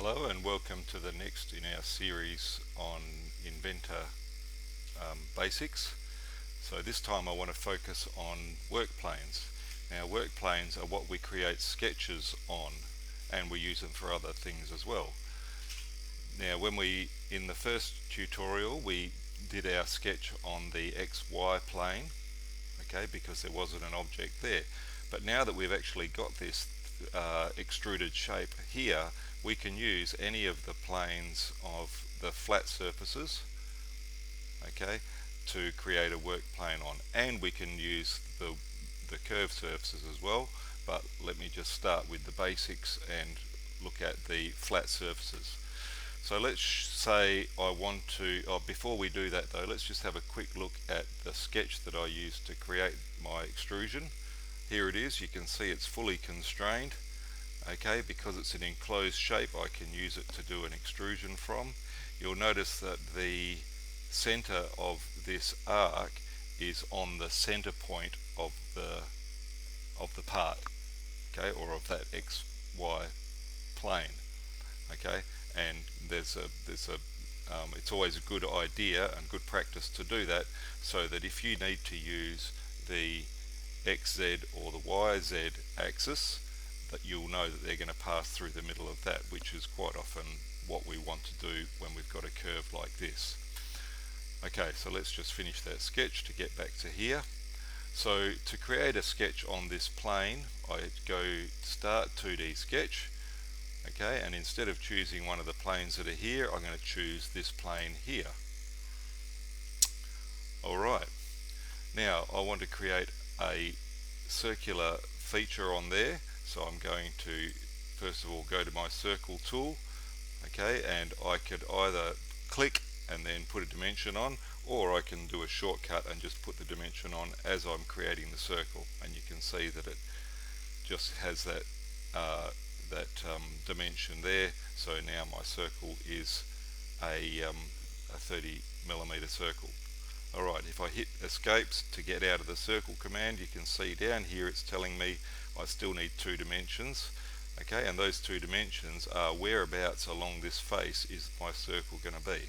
Hello and welcome to the next in our series on Inventor basics. So this time I want to focus on work planes. Now work planes are what we create sketches on, and we use them for other things as well. Now in the first tutorial we did our sketch on the XY plane, okay, because there wasn't an object there. But now that we've actually got this extruded shape here, we can use any of the planes of the flat surfaces, okay, to create a work plane on, and we can use the curved surfaces as well. But let me just start with the basics and look at the flat surfaces. So let's say I want to, before we do that though, let's just have a quick look at the sketch that I used to create my extrusion. Here it is. You can see it's fully constrained. Okay, because it's an enclosed shape, I can use it to do an extrusion from. You'll notice that the center of this arc is on the center point of the part, okay, or of that XY plane, okay. And it's always a good idea and good practice to do that, so that if you need to use the XZ or the YZ axis, that you'll know that they're going to pass through the middle of that, which is quite often what we want to do when we've got a curve like this. Okay, so let's just finish that sketch to get back to here. So to create a sketch on this plane, I go Start 2D Sketch, okay, and instead of choosing one of the planes that are here, I'm going to choose this plane here. Alright, now I want to create a circular feature on there. So I'm going to first of all go to my circle tool, okay, and I could either click and then put a dimension on, or I can do a shortcut and just put the dimension on as I'm creating the circle, and you can see that it just has that dimension there. So now my circle is a 30mm circle. Alright, if I hit escapes to get out of the circle command, you can see down here it's telling me I still need 2 dimensions, okay, and those 2 dimensions are whereabouts along this face is my circle going to be.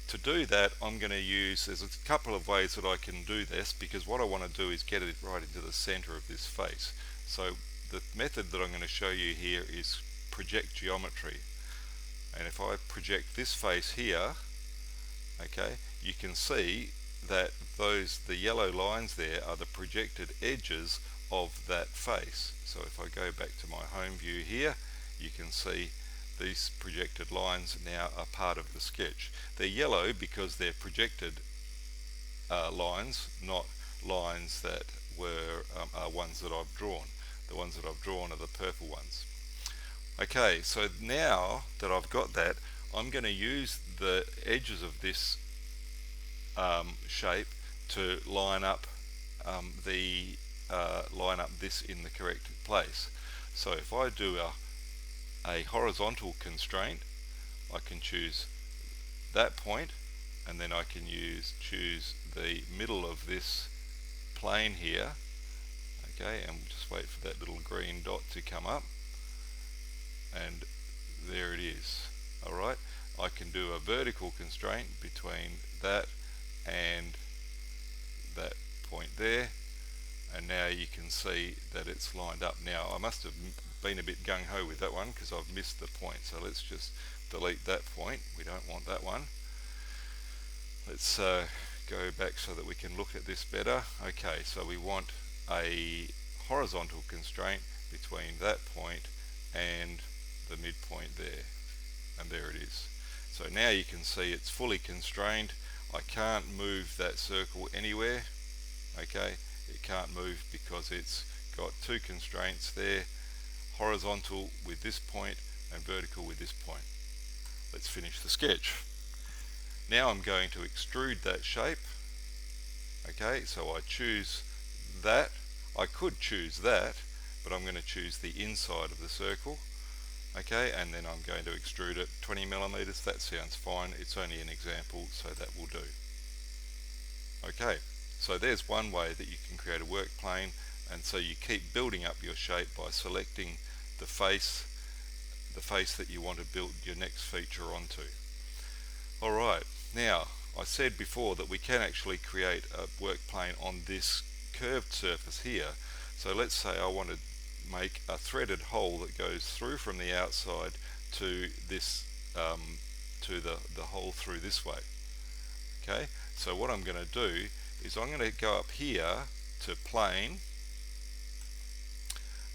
To do that, I'm going to use, there's a couple of ways that I can do this, because what I want to do is get it right into the center of this face. So the method that I'm going to show you here is project geometry, and if I project this face here, okay, you can see that the yellow lines there are the projected edges of that face. So if I go back to my home view here, you can see these projected lines now are part of the sketch. They're yellow because they're projected lines, not lines that are ones that I've drawn. The ones that I've drawn are the purple ones. Okay, so now that I've got that, I'm going to use the edges of this shape to line up this in the correct place. So if I do a horizontal constraint, I can choose that point, and then I can choose the middle of this plane here, okay, and we'll just wait for that little green dot to come up, and there it is. Alright, I can do a vertical constraint between that and that point there, and now you can see that it's lined up. Now I must have been a bit gung-ho with that one because I've missed the point, so let's just delete that point. We don't want that one. Let's go back so that we can look at this better. Okay, so we want a horizontal constraint between that point and the midpoint there, and there it is. So now you can see it's fully constrained. I can't move that circle anywhere, okay, it can't move because it's got 2 constraints there, horizontal with this point and vertical with this point. Let's finish the sketch. Now I'm going to extrude that shape, okay, so I choose that. I could choose that, but I'm going to choose the inside of the circle, okay, and then I'm going to extrude it 20mm. That sounds fine. It's only an example, so that will do. Okay, so there's one way that you can create a work plane, and so you keep building up your shape by selecting the face, the face that you want to build your next feature onto. Alright, now I said before that we can actually create a work plane on this curved surface here. So let's say I want to make a threaded hole that goes through from the outside to this to the hole through this way. Okay, so what I'm going to do is I'm going to go up here to plane.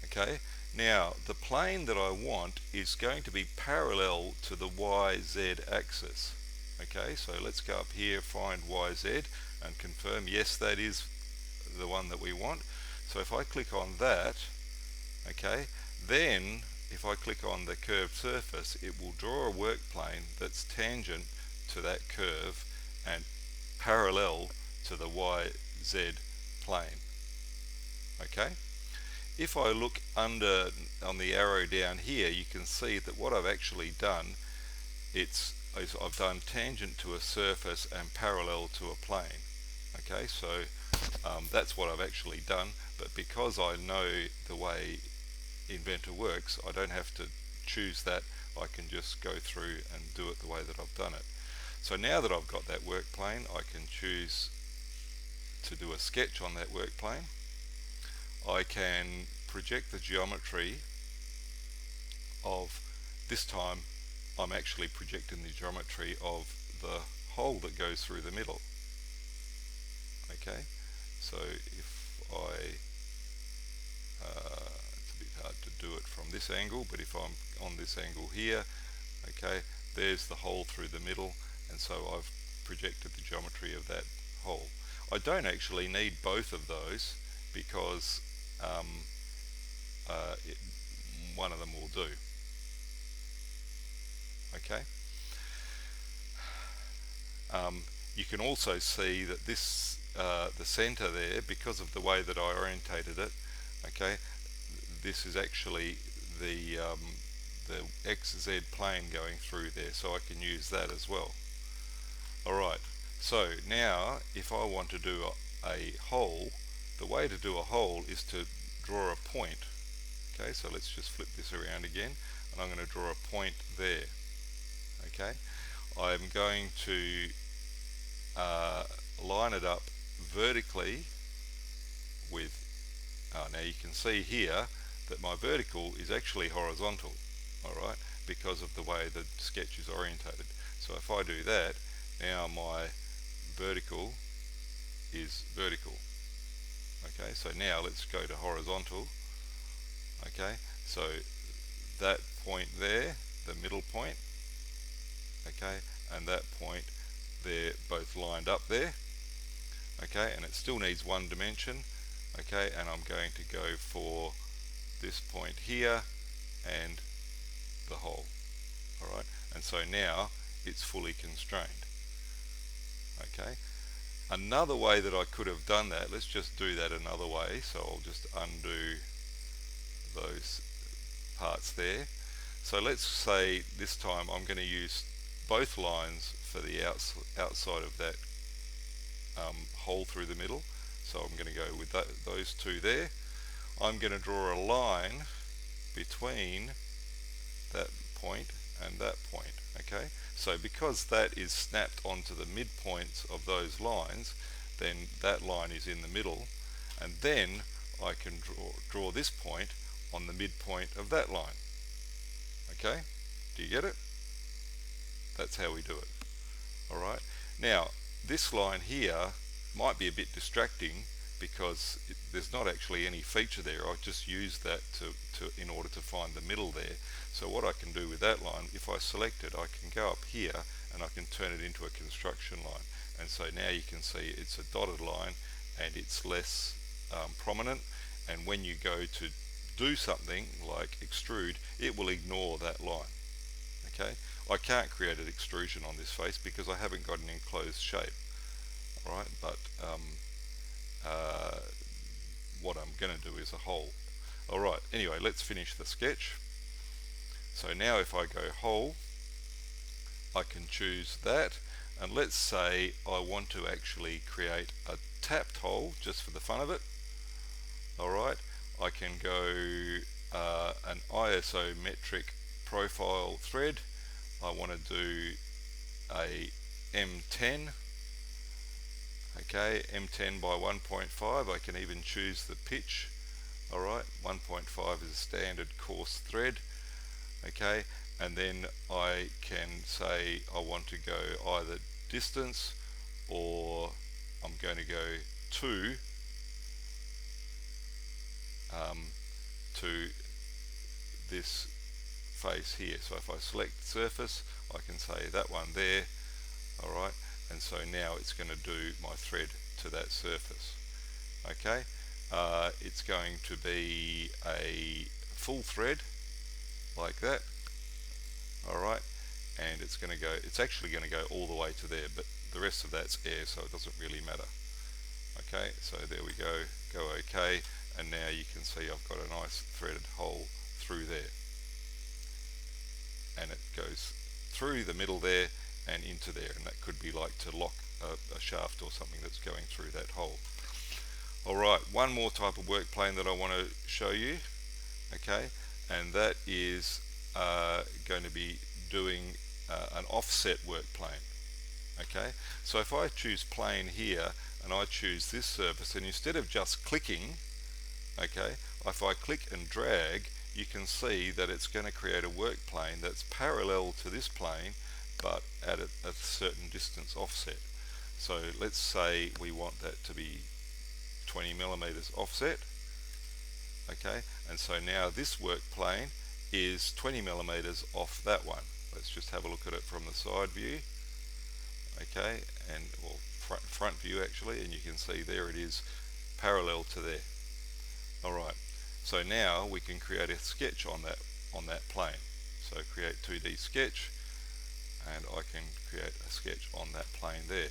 Okay, now the plane that I want is going to be parallel to the YZ axis. Okay, so let's go up here, find YZ and confirm yes, that is the one that we want. So if I click on that, okay, then if I click on the curved surface, it will draw a work plane that's tangent to that curve and parallel to the YZ plane. Okay, if I look under on the arrow down here, you can see that what I've actually done, I've done tangent to a surface and parallel to a plane. Okay, so that's what I've actually done, but because I know the way Inventor works, I don't have to choose that. I can just go through and do it the way that I've done it. So now that I've got that work plane, I can choose to do a sketch on that work plane. I can project the geometry of, this time I'm actually projecting the geometry of the hole that goes through the middle. Okay, so if it's a bit hard to do it from this angle, but if I'm on this angle here, okay, there's the hole through the middle, and so I've projected the geometry of that hole. I don't actually need both of those because one of them will do. Okay. You can also see that this the center there, because of the way that I orientated it, okay, this is actually the XZ plane going through there, so I can use that as well. Alright, so now if I want to do a hole, the way to do a hole is to draw a point. Okay, so let's just flip this around again, and I'm going to draw a point there. Okay, I'm going to line it up vertically with, now you can see here that my vertical is actually horizontal, alright, because of the way the sketch is orientated. So if I do that, now my vertical is vertical. Okay, so now let's go to horizontal. Okay, so that point there, the middle point, okay, and that point, they're both lined up there. Okay, and it still needs one dimension. Okay, and I'm going to go for this point here and the hole. Alright, and so now it's fully constrained. Okay, another way that I could have done that, let's just do that another way. So I'll just undo those parts there. So let's say this time I'm going to use both lines for the outside of that hole through the middle. So I'm going to go with those two there. I'm going to draw a line between that point and that point. Okay, so because that is snapped onto the midpoints of those lines, then that line is in the middle, and then I can draw this point on the midpoint of that line. Okay, do you get it? That's how we do it. Alright, now this line here might be a bit distracting because there's not actually any feature there. I've just used that in order to find the middle there. So what I can do with that line, if I select it, I can go up here and I can turn it into a construction line. And so now you can see it's a dotted line and it's less prominent, and when you go to do something like extrude, it will ignore that line. Okay, I can't create an extrusion on this face because I haven't got an enclosed shape. Alright, but what I'm going to do is a hole. Alright, anyway, let's finish the sketch. So now if I go hole, I can choose that, and let's say I want to actually create a tapped hole just for the fun of it. Alright, I can go an isometric profile thread, I want to do a M10. Okay, M10 by 1.5. I can even choose the pitch. Alright, 1.5 is a standard coarse thread. Okay, and then I can say I want to go either distance, or I'm going to go to this face here. So if I select surface, I can say that one there. Alright, and so now it's going to do my thread to that surface. Okay, it's going to be a full thread like that. Alright, and it's going to go, it's actually going to go all the way to there, but the rest of that's air, so it doesn't really matter. Okay, so there we go, go OK, and now you can see I've got a nice threaded hole through there, and it goes through the middle there and into there, and that could be like to lock a shaft or something that's going through that hole. Alright, one more type of work plane that I want to show you, okay, and that is going to be doing an offset work plane. Okay, so if I choose plane here and I choose this surface, and instead of just clicking, okay, if I click and drag, you can see that it's going to create a work plane that's parallel to this plane but at a certain distance offset. So let's say we want that to be 20 millimeters offset. Okay, and so now this work plane is 20 millimeters off that one. Let's just have a look at it from the side view. Okay, and well, front view actually, and you can see there it is parallel to there. Alright, so now we can create a sketch on that plane. So create 2D sketch, and I can create a sketch on that plane there.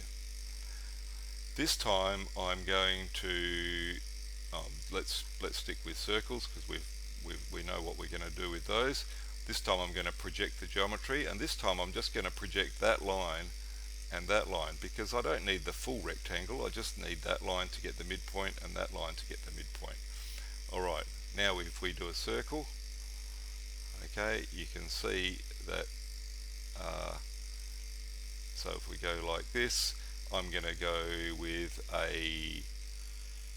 This time I'm going to let's stick with circles, because we know what we're going to do with those. This time I'm going to project the geometry, and this time I'm just going to project that line and that line, because I don't need the full rectangle, I just need that line to get the midpoint and that line to get the midpoint. Alright, now if we do a circle, okay, you can see that so if we go like this, I'm going to go with a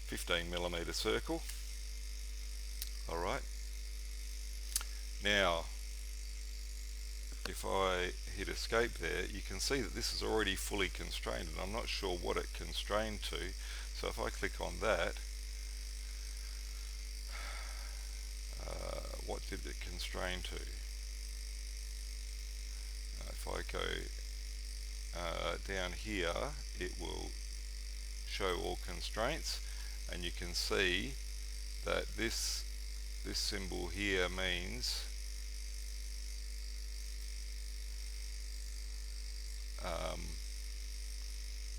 15 millimeter circle. Alright, now if I hit escape there, you can see that this is already fully constrained, and I'm not sure what it constrained to. So if I click on that, what did it constrain to? If I go down here, it will show all constraints, and you can see that this symbol here means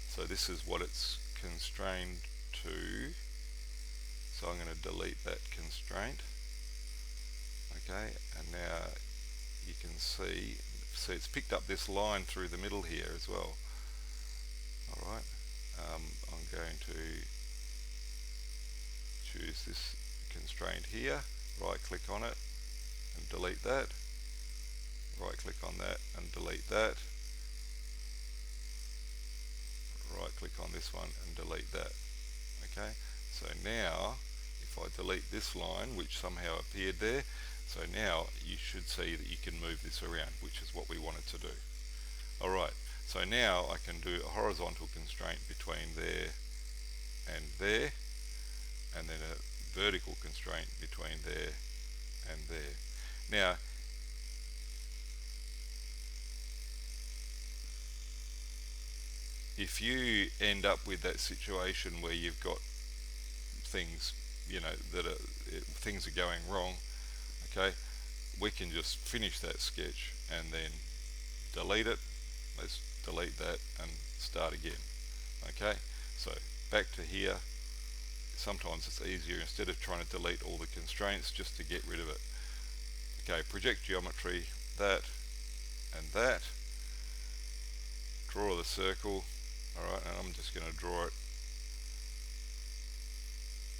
so this is what it's constrained to. So I'm going to delete that constraint. Okay, and now you can see it's picked up this line through the middle here as well. Alright, I'm going to choose this constraint here, right click on it and delete that, right click on that and delete that, right click on this one and delete that. Okay, so now if I delete this line, which somehow appeared there, so now you should see that you can move this around, which is what we wanted to do. Alright, so now I can do a horizontal constraint between there, and then a vertical constraint between there and there. Now, if you end up with that situation where you've got things, you know, things are going wrong, okay, we can just finish that sketch and then delete it. Let's delete that and start again. Okay, so back to here. Sometimes it's easier, instead of trying to delete all the constraints, just to get rid of it. Okay, project geometry, that and that. Draw the circle. Alright, and I'm just going to draw it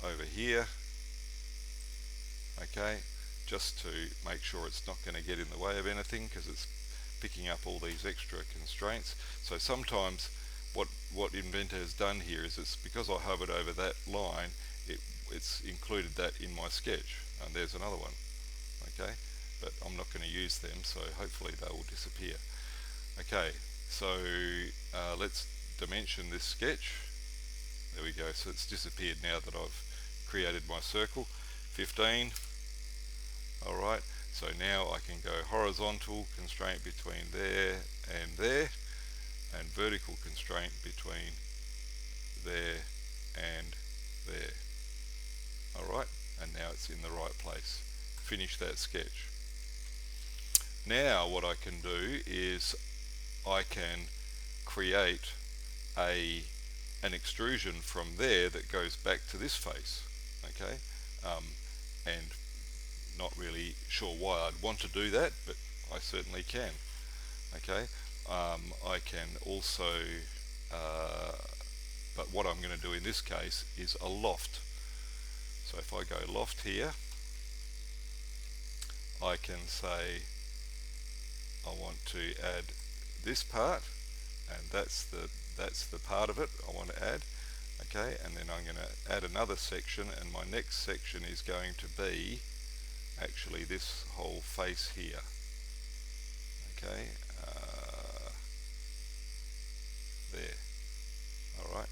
over here. Okay, just to make sure it's not going to get in the way of anything, because it's picking up all these extra constraints. So sometimes what Inventor has done here is, it's because I hovered over that line, it's included that in my sketch, and there's another one. Okay, but I'm not going to use them, so hopefully they will disappear. Okay, so let's dimension this sketch. There we go, so it's disappeared now that I've created my circle. 15. Alright, so now I can go horizontal constraint between there, and vertical constraint between there and there. Alright, and now it's in the right place. Finish that sketch. Now what I can do is I can create an extrusion from there that goes back to this face. Okay, and not really sure why I'd want to do that, but I certainly can. Okay, I can also, but what I'm going to do in this case is a loft. So if I go loft here, I can say I want to add this part, and that's the part of it I want to add. Okay, and then I'm going to add another section, and my next section is going to be actually this whole face here. Okay, there. Alright,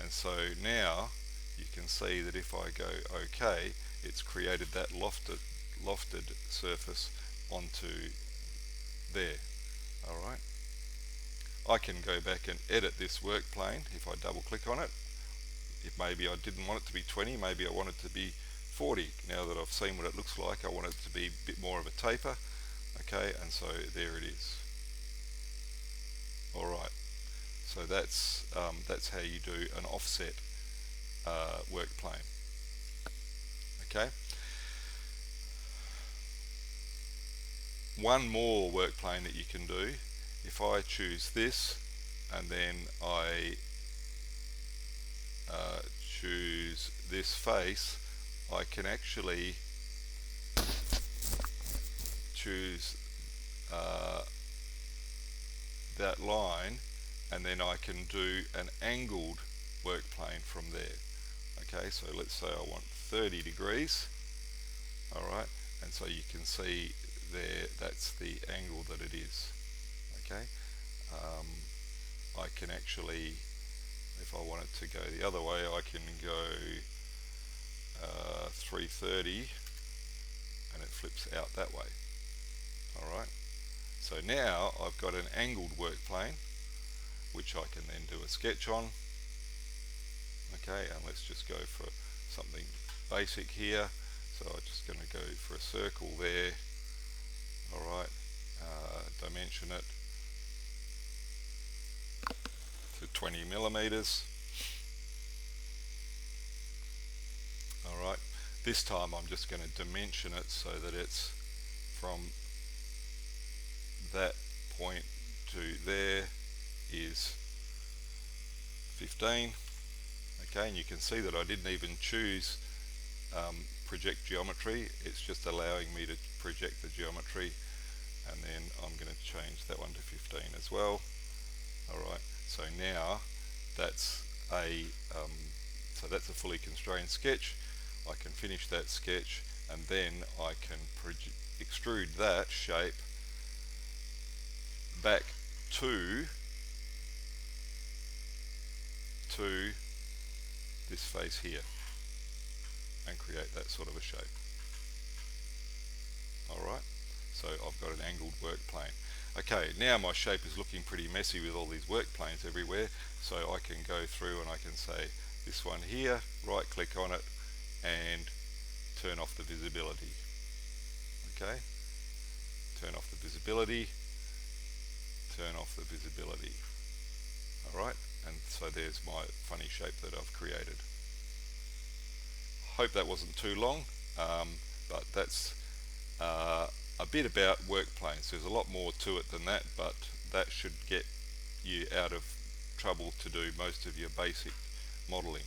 and so now you can see that if I go OK, it's created that lofted surface onto there. Alright, I can go back and edit this work plane if I double click on it. If maybe I didn't want it to be 20, maybe I want it to be 40. Now that I've seen what it looks like, I want it to be a bit more of a taper. Okay, and so there it is. Alright, so that's how you do an offset work plane. Okay, one more work plane that you can do, if I choose this and then I choose this face, I can actually choose that line, and then I can do an angled work plane from there. Okay, so let's say I want 30 degrees. Alright, and so you can see there, that's the angle that it is. Okay, I can actually, if I want it to go the other way, I can go 330, and it flips out that way. Alright, so now I've got an angled work plane, which I can then do a sketch on. Okay, and let's just go for something basic here. So I'm just going to go for a circle there. Alright, dimension it to 20 millimeters. Alright, this time I'm just going to dimension it so that it's from that point to there is 15. Okay, and you can see that I didn't even choose project geometry, it's just allowing me to project the geometry, and then I'm going to change that one to 15 as well. Alright, so now that's a fully constrained sketch. I can finish that sketch, and then I can extrude that shape back to this face here and create that sort of a shape. Alright, so I've got an angled work plane. Okay, now my shape is looking pretty messy with all these work planes everywhere, so I can go through and I can say this one here, right click on it and turn off the visibility. Okay, turn off the visibility, turn off the visibility. Alright, and so there's my funny shape that I've created. Hope that wasn't too long, but that's a bit about work planes. There's a lot more to it than that, but that should get you out of trouble to do most of your basic modeling.